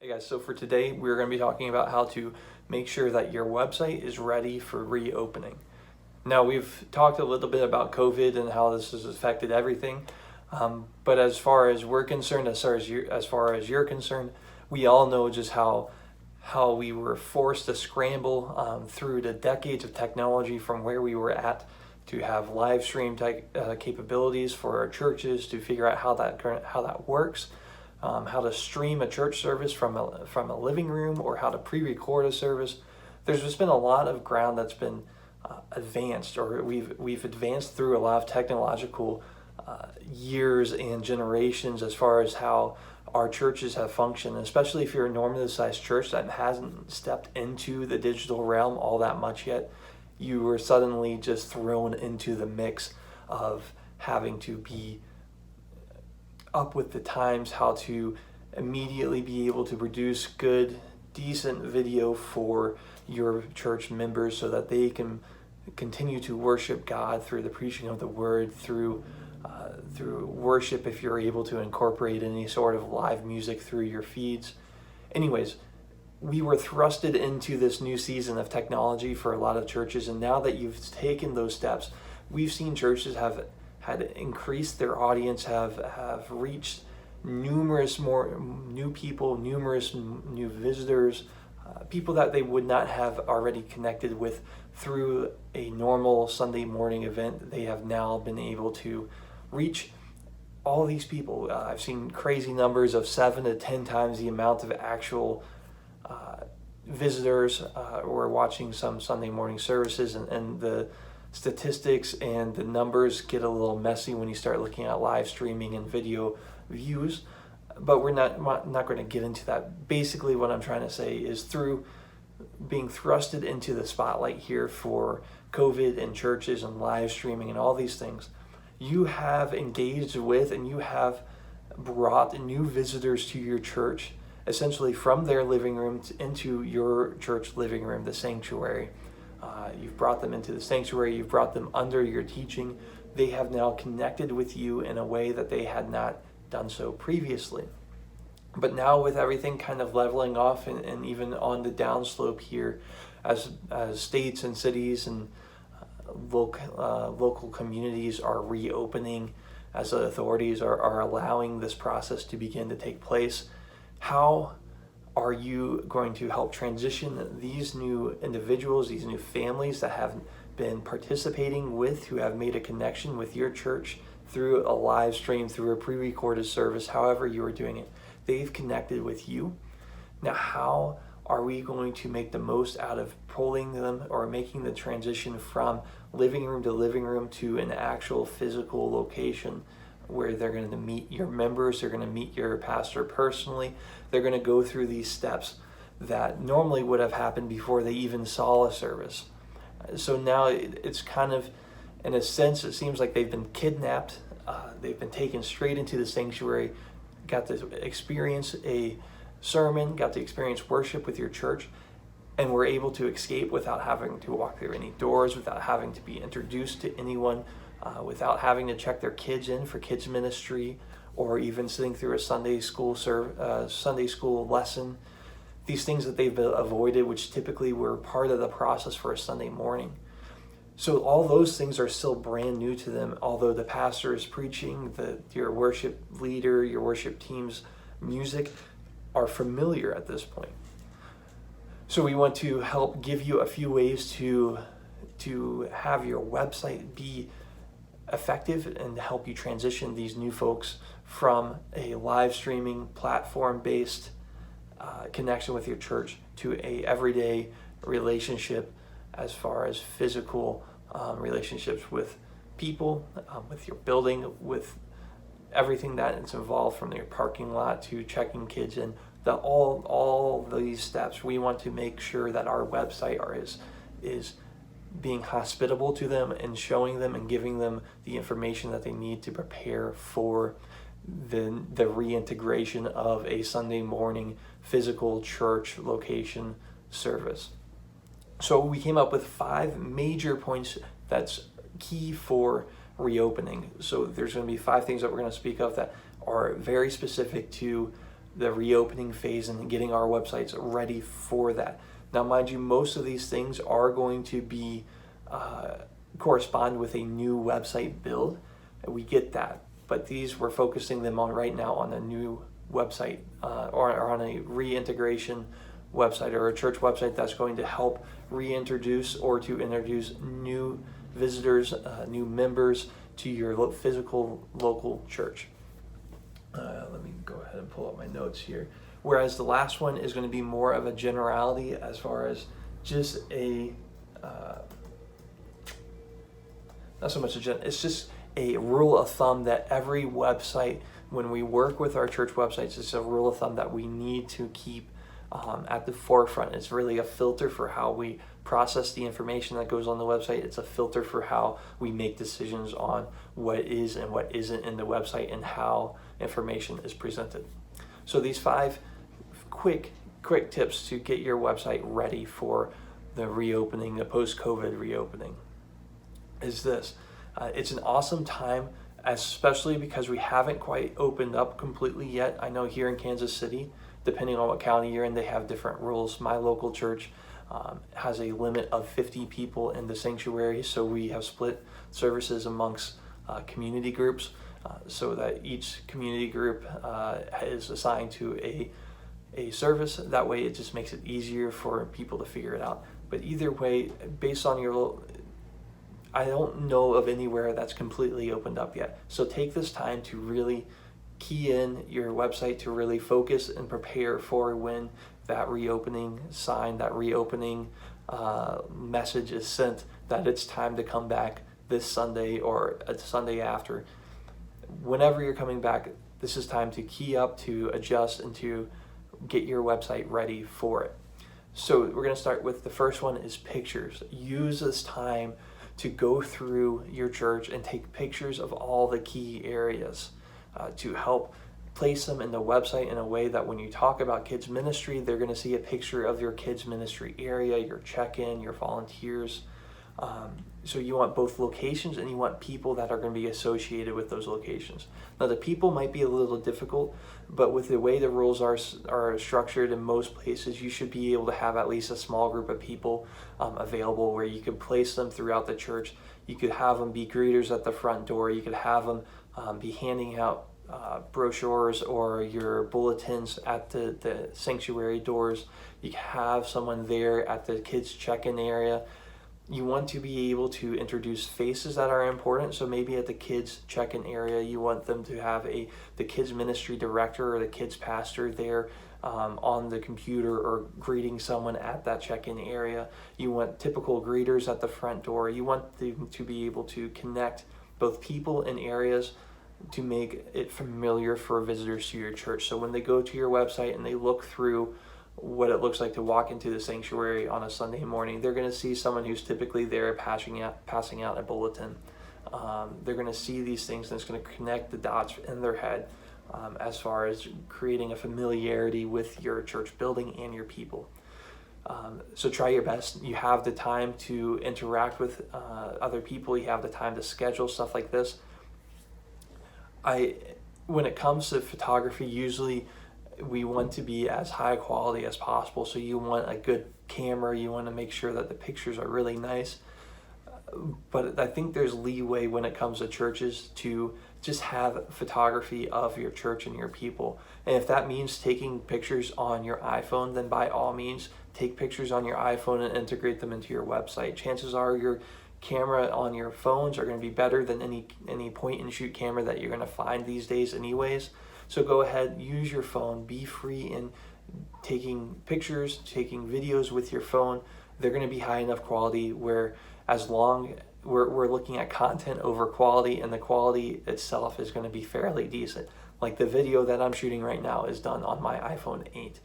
Hey guys, so for today we're going to be talking about how to make sure that your website is ready for reopening. Now we've talked a little bit about COVID and how this has affected everything, but as far as we're concerned, as far as you're concerned, we all know just how we were forced to scramble through the decades of technology from where we were at to have live stream capabilities for our churches, to figure out how that works. How to stream a church service from a living room, or how to pre-record a service. There's just been a lot of ground that's been advanced, or we've advanced through a lot of technological years and generations as far as how our churches have functioned, especially if you're a normative sized church that hasn't stepped into the digital realm all that much yet. You were suddenly just thrown into the mix of having to be up with the times, how to immediately be able to produce good, decent video for your church members so that they can continue to worship God through the preaching of the word, through worship, if you're able to incorporate any sort of live music through your feeds. Anyways, we were thrusted into this new season of technology for a lot of churches, and now that you've taken those steps, we've seen churches have had increased their audience, have reached numerous more new people, numerous new visitors, people that they would not have already connected with through a normal Sunday morning event. They have now been able to reach all these people. I've seen crazy numbers of 7 to 10 times the amount of actual visitors who are watching some Sunday morning services, and the statistics and the numbers get a little messy when you start looking at live streaming and video views, but we're not going to get into that. Basically what I'm trying to say is, through being thrusted into the spotlight here for COVID and churches and live streaming and all these things, you have engaged with and you have brought new visitors to your church, essentially from their living room into your church living room, the sanctuary. You've brought them into the sanctuary, you've brought them under your teaching. They have now connected with you in a way that they had not done so previously. But now, with everything kind of leveling off and even on the downslope here, as states and cities and local communities are reopening, as the authorities are allowing this process to begin to take place, how are you going to help transition these new individuals, these new families that have been participating with, who have made a connection with your church through a live stream, through a pre-recorded service, however you are doing it? They've connected with you. Now, how are we going to make the most out of pulling them, or making the transition from living room to an actual physical location where they're going to meet your members, they're going to meet your pastor personally, they're going to go through these steps that normally would have happened before they even saw a service. So now it's kind of, in a sense, it seems like they've been kidnapped, they've been taken straight into the sanctuary, got to experience a sermon, got to experience worship with your church, and were able to escape without having to walk through any doors, without having to be introduced to anyone, without having to check their kids in for kids ministry, or even sitting through a Sunday school lesson. These things that they've avoided, which typically were part of the process for a Sunday morning. So all those things are still brand new to them, although the pastor is preaching, your worship leader, your worship team's music are familiar at this point. So we want to help give you a few ways to have your website be effective and help you transition these new folks from a live streaming platform-based connection with your church to a everyday relationship, as far as physical relationships with people, with your building, with everything that is involved, from your parking lot to checking kids in. All these steps, we want to make sure that our website is being hospitable to them and showing them and giving them the information that they need to prepare for the reintegration of a Sunday morning physical church location service. So we came up with 5 major points that's key for reopening. So there's going to be 5 things that we're going to speak of that are very specific to the reopening phase and getting our websites ready for that. Now, mind you, most of these things are going to be correspond with a new website build. We get that, but these we're focusing them on right now on a new website or on a reintegration website or a church website that's going to help reintroduce or to introduce new visitors, new members to your physical local church. Let me go ahead and pull up my notes here. Whereas the last one is going to be more of a generality as far as just a, not so much it's just a rule of thumb that every website, when we work with our church websites, it's a rule of thumb that we need to keep at the forefront. It's really a filter for how we process the information that goes on the website. It's a filter for how we make decisions on what is and what isn't in the website and how information is presented. So these 5 quick tips to get your website ready for the reopening, the post-COVID reopening, is this. It's an awesome time, especially because we haven't quite opened up completely yet. I know here in Kansas City, depending on what county you're in, they have different rules. My local church has a limit of 50 people in the sanctuary, so we have split services amongst community groups so that each community group is assigned to a service. That way it just makes it easier for people to figure it out. But either way, based on your, I don't know of anywhere that's completely opened up yet. So take this time to really key in your website, to really focus and prepare for when that reopening sign, that reopening message is sent, that it's time to come back this Sunday or a Sunday after. Whenever you're coming back, this is time to key up, to adjust, and to get your website ready for it. So we're going to start with the first one is pictures. Use this time to go through your church and take pictures of all the key areas to help place them in the website in a way that when you talk about kids ministry, they're going to see a picture of your kids ministry area, your check-in, your volunteers. So you want both locations and you want people that are going to be associated with those locations. Now the people might be a little difficult, but with the way the rules are structured in most places, you should be able to have at least a small group of people available where you can place them throughout the church. You could have them be greeters at the front door. You could have them be handing out brochures or your bulletins at the sanctuary doors. You can have someone there at the kids check-in area. You want to be able to introduce faces that are important. So maybe at the kids check-in area, you want them to have the kids ministry director or the kids pastor there on the computer or greeting someone at that check-in area. You want typical greeters at the front door. You want them to be able to connect both people and areas to make it familiar for visitors to your church. So when they go to your website and they look through what it looks like to walk into the sanctuary on a Sunday morning, they're going to see someone who's typically there passing out a bulletin. They're going to see these things, and it's going to connect the dots in their head as far as creating a familiarity with your church building and your people. So try your best. You have the time to interact with other people. You have the time to schedule stuff like this. When it comes to photography, usually we want to be as high quality as possible. So you want a good camera. You want to make sure that the pictures are really nice. But I think there's leeway when it comes to churches to just have photography of your church and your people. And if that means taking pictures on your iPhone, then by all means, take pictures on your iPhone and integrate them into your website. Chances are your camera on your phones are going to be better than any point and shoot camera that you're going to find these days anyways. So go ahead, use your phone, be free in taking pictures, taking videos with your phone. They're going to be high enough quality where as long we're looking at content over quality, and the quality itself is going to be fairly decent. Like the video that I'm shooting right now is done on my iPhone 8.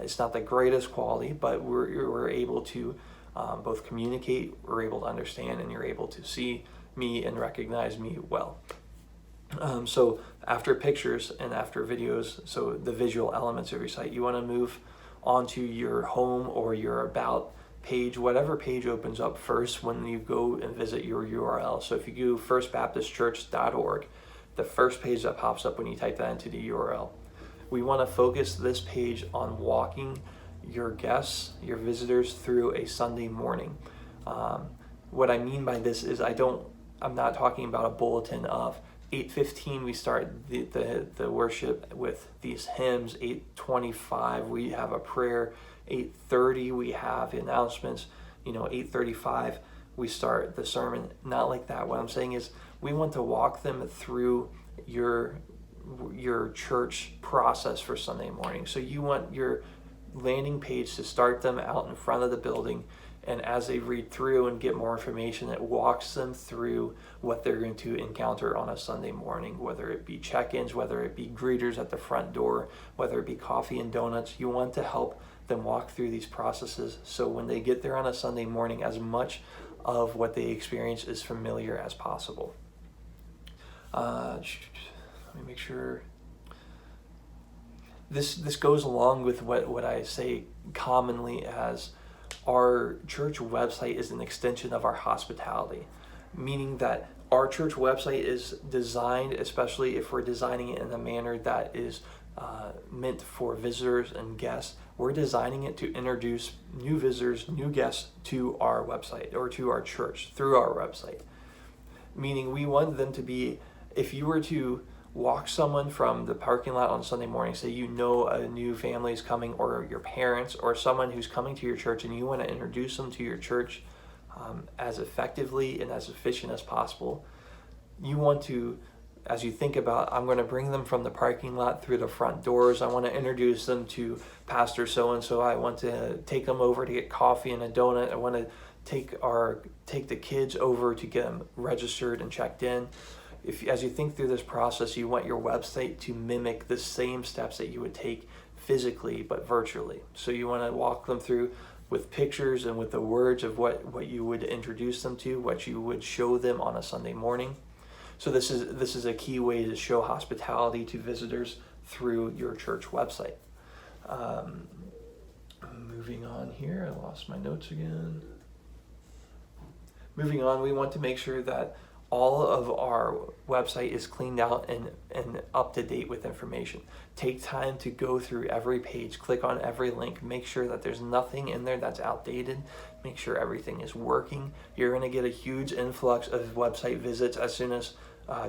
It's not the greatest quality, but we're able to both communicate, we're able to understand, and you're able to see me and recognize me well. So after pictures and after videos, so the visual elements of your site, you want to move onto your home or your about page, whatever page opens up first when you go and visit your URL. So if you go firstbaptistchurch.org, the first page that pops up when you type that into the URL. We want to focus this page on walking your guests, your visitors through a Sunday morning. What I mean by this is I'm not talking about a bulletin of 8:15 we start the worship with these hymns, 8:25 we have a prayer, 8:30 we have announcements, 8:35 we start the sermon. Not like that. What I'm saying is we want to walk them through your church process for Sunday morning. So you want your landing page to start them out in front of the building, and as they read through and get more information, it walks them through what they're going to encounter on a Sunday morning, whether it be check-ins, whether it be greeters at the front door, whether it be coffee and donuts. You want to help them walk through these processes, so when they get there on a Sunday morning, as much of what they experience is familiar as possible. Let me make sure. This goes along with what I say commonly as our church website is an extension of our hospitality, meaning that our church website is designed, especially if we're designing it in a manner that is meant for visitors and guests, we're designing it to introduce new visitors, new guests to our website or to our church through our website. Meaning we want them to be, if you were to walk someone from the parking lot on Sunday morning, say a new family is coming, or your parents, or someone who's coming to your church, and you want to introduce them to your church as effectively and as efficient as possible. You want to, as you think about, I'm going to bring them from the parking lot through the front doors, I want to introduce them to Pastor so-and-so, I want to take them over to get coffee and a donut, I want to take the kids over to get them registered and checked in. As you think through this process, you want your website to mimic the same steps that you would take physically but virtually. So you want to walk them through with pictures and with the words of what you would introduce them to, what you would show them on a Sunday morning. So this is a key way to show hospitality to visitors through your church website. Moving on here, I lost my notes again. Moving on, we want to make sure that all of our website is cleaned out and up to date with information. Take time to go through every page, click on every link, make sure that there's nothing in there that's outdated, make sure everything is working. You're going to get a huge influx of website visits as soon as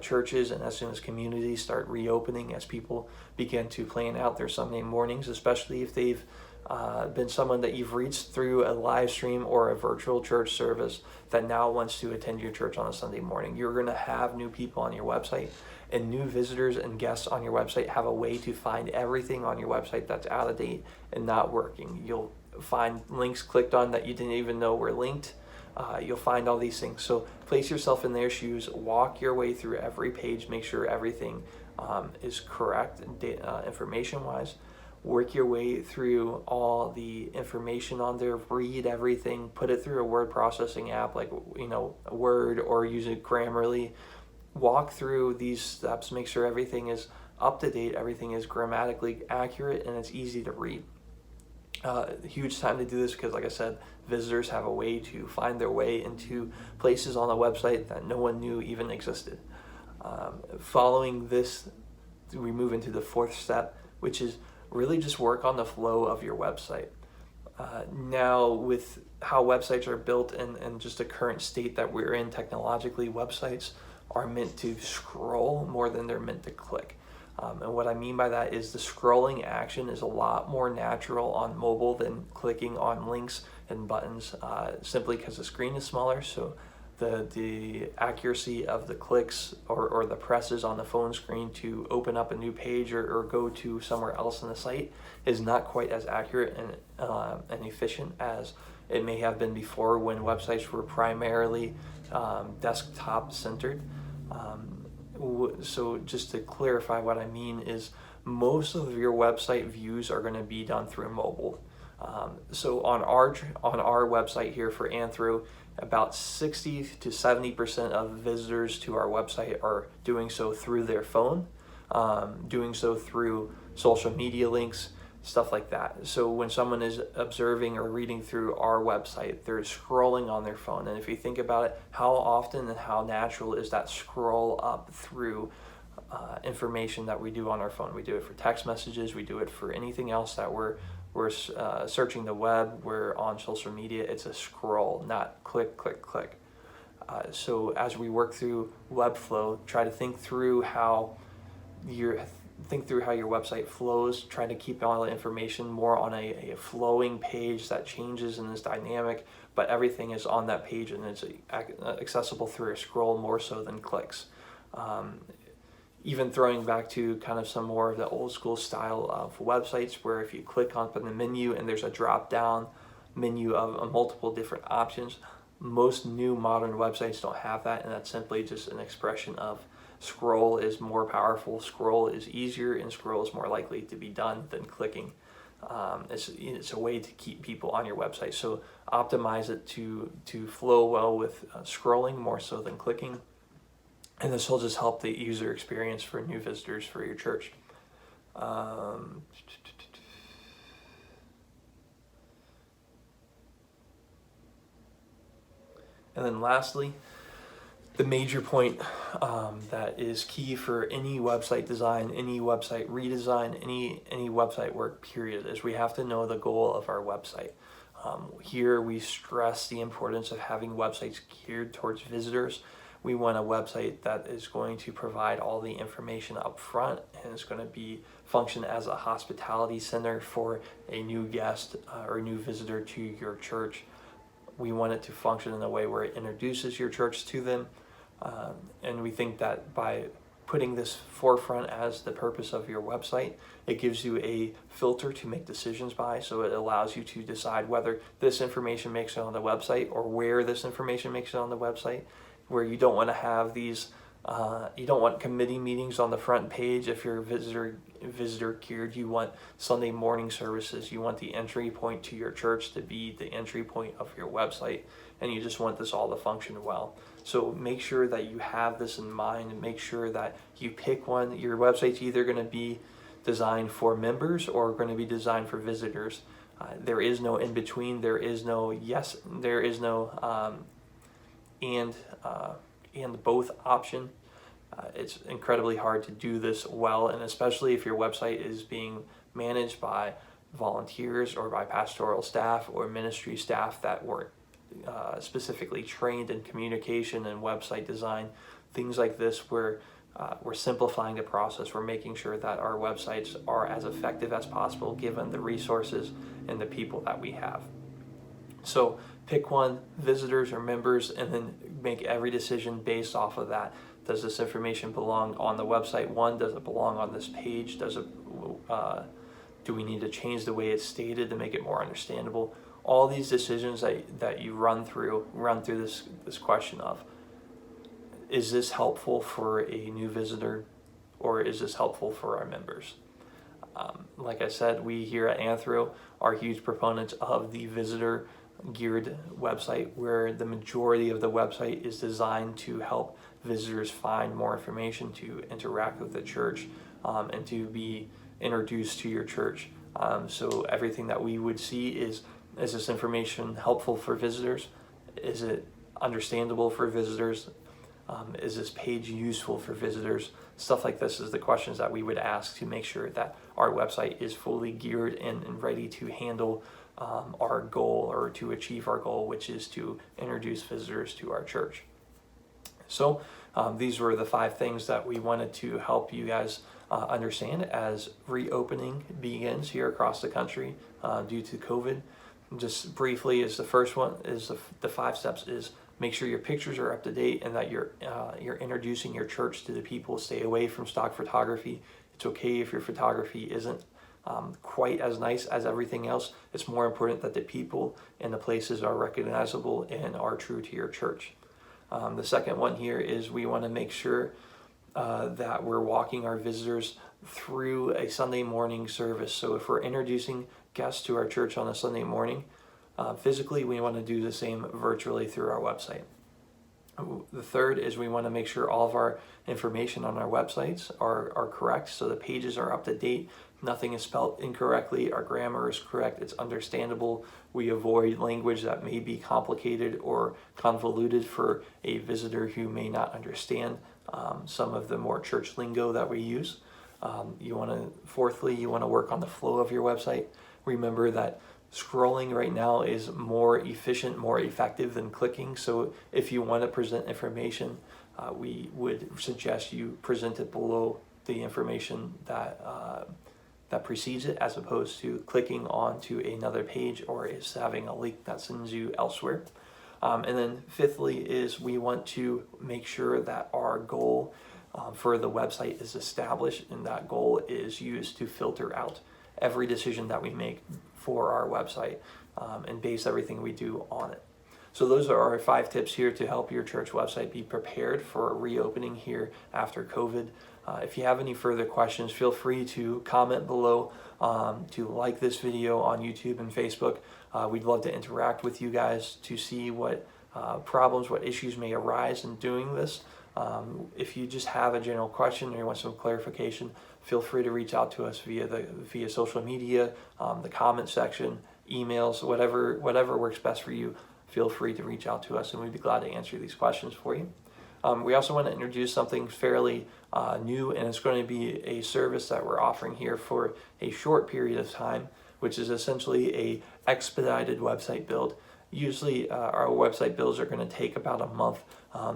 churches and as soon as communities start reopening, as people begin to plan out their Sunday mornings, especially if they've been someone that you've reached through a live stream or a virtual church service that now wants to attend your church on a Sunday morning. You're going to have new people on your website, and new visitors and guests on your website have a way to find everything on your website that's out of date and not working. You'll find links clicked on that you didn't even know were linked. You'll find all these things. So place yourself in their shoes, walk your way through every page, make sure everything is correct information-wise. Work your way through all the information on there, read everything, put it through a word processing app like Word, or use it Grammarly. Walk through these steps, make sure everything is up to date, everything is grammatically accurate, and it's easy to read. Huge time to do this because, like I said, visitors have a way to find their way into places on the website that no one knew even existed. Following this, we move into the fourth step, which is really just work on the flow of your website. Now, with how websites are built and just the current state that we're in technologically, websites are meant to scroll more than they're meant to click. And what I mean by that is the scrolling action is a lot more natural on mobile than clicking on links and buttons, simply because the screen is smaller. So the accuracy of the clicks or the presses on the phone screen to open up a new page or go to somewhere else in the site is not quite as accurate and efficient as it may have been before, when websites were primarily desktop centered. So just to clarify, what I mean is most of your website views are going to be done through mobile. So on our website here for Anthro, about 60 to 70% of visitors to our website are doing so through their phone, doing so through social media links, stuff like that. So when someone is observing or reading through our website, they're scrolling on their phone. And if you think about it, how often and how natural is that scroll up through information that we do on our phone. We do it for text messages. We do it for anything else that we're searching the web. We're on social media. It's a scroll, not click, click, click. So as we work through Webflow, try to think through how your website flows. Try to keep all the information more on a flowing page that changes and is dynamic, but everything is on that page and it's accessible through a scroll more so than clicks. Even throwing back to kind of some more of the old school style of websites, where if you click on the menu and there's a drop down menu of multiple different options. Most new modern websites don't have that, and that's simply just an expression of scroll is more powerful, scroll is easier, and scroll is more likely to be done than clicking. It's a way to keep people on your website. So optimize it to flow well with scrolling more so than clicking. And this will just help the user experience for new visitors for your church. And then lastly, the major point that is key for any website design, any website redesign, any website work period, is we have to know the goal of our website. Here we stress the importance of having websites geared towards visitors. We want a website that is going to provide all the information up front and is going to function as a hospitality center for a new guest or new visitor to your church. We want it to function in a way where it introduces your church to them. And we think that by putting this forefront as the purpose of your website, it gives you a filter to make decisions by. So it allows you to decide whether this information makes it on the website or where this information makes it on the website, where you don't want to have these, you don't want committee meetings on the front page if you're visitor geared. You want Sunday morning services. You want the entry point to your church to be the entry point of your website, and you just want this all to function well. So make sure that you have this in mind and make sure that you pick one. Your website's either going to be designed for members or going to be designed for visitors. There is no in between. There is no yes. There is no and both option. It's incredibly hard to do this well, and especially if your website is being managed by volunteers or by pastoral staff or ministry staff that were specifically trained in communication and website design, things like this, where we're simplifying the process. We're making sure that our websites are as effective as possible given the resources and the people that we have. So pick one, visitors or members, and then make every decision based off of that. Does this information belong on the website? One, does it belong on this page? Do we need to change the way it's stated to make it more understandable? All these decisions that you run through this question of, is this helpful for a new visitor, or is this helpful for our members? Like I said, we here at Anthro are huge proponents of the visitor geared website, where the majority of the website is designed to help visitors find more information, to interact with the church, and to be introduced to your church. So everything that we would see is this information helpful for visitors? Is it understandable for visitors? Is this page useful for visitors? Stuff like this is the questions that we would ask to make sure that our website is fully geared and ready to handle our goal, or to achieve our goal, which is to introduce visitors to our church. So these were the 5 things that we wanted to help you guys understand as reopening begins here across the country due to COVID. Just briefly, is the first one is the 5 steps is make sure your pictures are up to date and that you're introducing your church to the people. Stay away from stock photography. It's okay if your photography isn't quite as nice as everything else. It's more important that the people and the places are recognizable and are true to your church. The second one here is we want to make sure that we're walking our visitors through a Sunday morning service. So if we're introducing guests to our church on a Sunday morning, physically we want to do the same virtually through our website. The third is we want to make sure all of our information on our websites are correct, so the pages are up to date, nothing is spelled incorrectly, our grammar is correct, it's understandable, we avoid language that may be complicated or convoluted for a visitor who may not understand some of the more church lingo that we use. Fourthly, you want to work on the flow of your website. Remember that scrolling right now is more efficient, more effective than clicking. So if you want to present information, we would suggest you present it below the information that precedes it, as opposed to clicking onto another page or is having a link that sends you elsewhere. And then fifthly is we want to make sure that our goal for the website is established, and that goal is used to filter out every decision that we make for our website and base everything we do on it. So those are our 5 tips here to help your church website be prepared for reopening here after COVID. If you have any further questions, feel free to comment below, to like this video on YouTube and Facebook. We'd love to interact with you guys to see what problems, what issues may arise in doing this. If you just have a general question or you want some clarification, feel free to reach out to us via social media, the comment section, emails, whatever works best for you. Feel free to reach out to us, and we'd be glad to answer these questions for you. We also want to introduce something fairly new, and it's going to be a service that we're offering here for a short period of time, which is essentially a expedited website build. Usually our website builds are going to take about a month,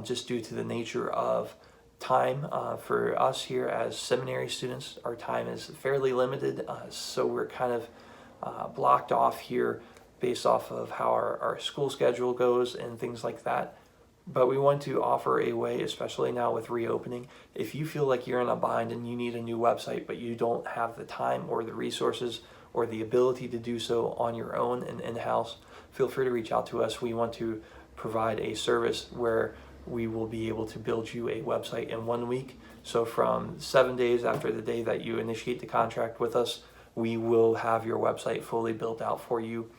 just due to the nature of time. For us here as seminary students, our time is fairly limited, so we're kind of blocked off here based off of how our school schedule goes and things like that. But we want to offer a way, especially now with reopening, if you feel like you're in a bind and you need a new website, but you don't have the time or the resources or the ability to do so on your own and in-house, feel free to reach out to us. We want to provide a service where we will be able to build you a website in 1 week. So from 7 days after the day that you initiate the contract with us, we will have your website fully built out for you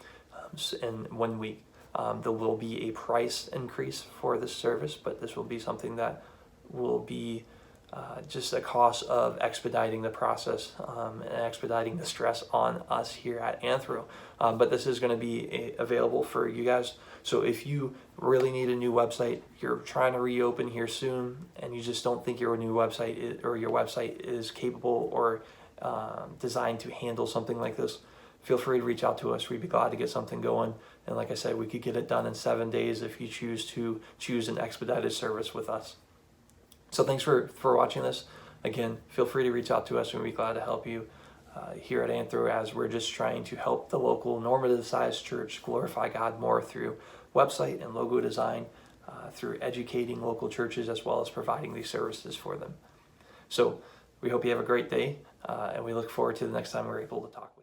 in 1 week. There will be a price increase for this service, but this will be something that will be just a cost of expediting the process and expediting the stress on us here at Anthro. But this is going to be available for you guys. So if you really need a new website, you're trying to reopen here soon, and you just don't think your new website your website is capable or designed to handle something like this, feel free to reach out to us. We'd be glad to get something going. And like I said, we could get it done in 7 days if you choose an expedited service with us. So thanks for watching this. Again, feel free to reach out to us, and we'd be glad to help you here at Anthro, as we're just trying to help the local normative sized church glorify God more through website and logo design, through educating local churches, as well as providing these services for them. So we hope you have a great day, and we look forward to the next time we're able to talk.